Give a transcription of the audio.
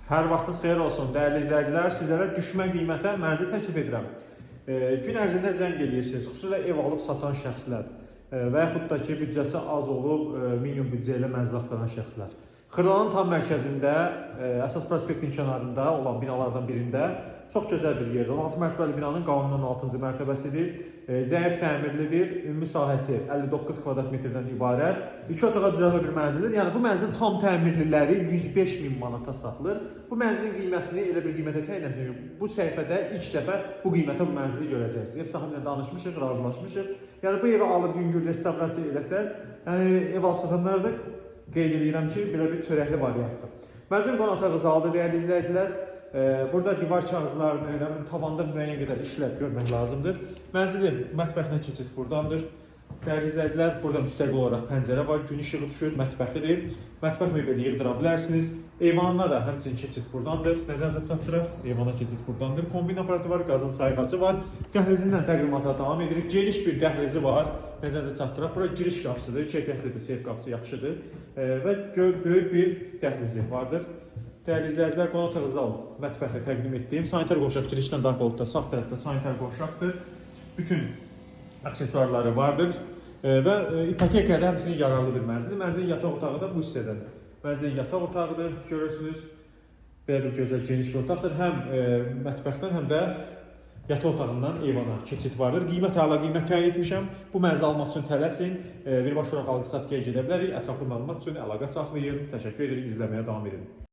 Hər vaxtınız xeyir olsun, dəyərli izləyicilər. Sizlərə düşmən qiymətə mənzil təklif edirəm. Gün ərzində zəng edirsiniz, xüsusilə ev alıb satan şəxslər və yaxud da ki, büdcəsi az olub, minimum büdcə ilə mənzil axtaran şəxslər. Xırdalanın tam mərkəzində, əsas prospektin kənarında olan binalardan birində çox gözəl bir yerdir. 16 mərtəbəli binanın qanunun 16-cı mərtəbəsidir. Zəif təmirlidir, ümumi sahəsi 59 kvadrat metrdən ibarət. 2 otağa düzəlmə bir mənzildir. Yəni bu mənzilin tam təmirliləri 105.000 manata satılır. Bu mənzilin qiymətini elə bir qiymətə təyin etmişik. Bu səhifədə ilk dəfə bu qiymətə bu mənzili görəcəksiniz. Ev sahibi ilə danışmışıq, razılaşmışıq. Yəni bu evi alıb yüngül restavrasiya eləsəz, yəni ev alıb satanlar da qeyd edirəm ki, belə bir çörəkli variantdır. Mənzil qonaq otağı zalıdır, dəyərli izləyicilər. Burada divar kağızlarını, tavanda müəyyən qədər işlər görmək lazımdır. Mənzilin mətbəxinə keçid buradandır. Dəyərli izləyicilər, burada müstəqil olaraq pəncərə var, gün işığı düşür, mətbəxidir. Mətbəx mebeli yığdıra bilərsiniz. Eyvanına da həmçinin keçid buradandır. Nəzərinizə çatdıraq, eyvana keçid buradandır. Kombin aparatı var, qazın sayğacı var. Dəhlizindən təqdimata davam edirik. Geniş bir dəhlizi var. Nəzərinizə çatdıraq. Bura giriş qapısıdır, keyfiyyətlidir, seyf qapısı yaxşıdır. Və böyük bir dəhlizi vardır. Dəyərli izləyicilər, qonaq otağı zal mətbəxi təqdim etdiyim sanitar qovşaq girişdən daxil olduqda sağ tərəfdə sanitar qovşaqdır. Bütün aksesuarları vardır və ipotekaya da həmçinin yararlı bir mənzildir. Mənzilin yataq otağı da bu hissədədir. Mənzilin yataq otağıdır, görürsünüz. Belə bir gözəl geniş bir otaqdır. Həm mətbəxdən, həm də yataq otağından eyvana keçid vardır. Qiymət əla qiymət təyin etmişəm. Bu mənzili almaq üçün tələsin. Birbaşa olaraq alqı-satqıya gedə bilərik. Ətraflı məlumat üçün əlaqə saxlayın. Təşəkkür edirik, izləməyə davam edin.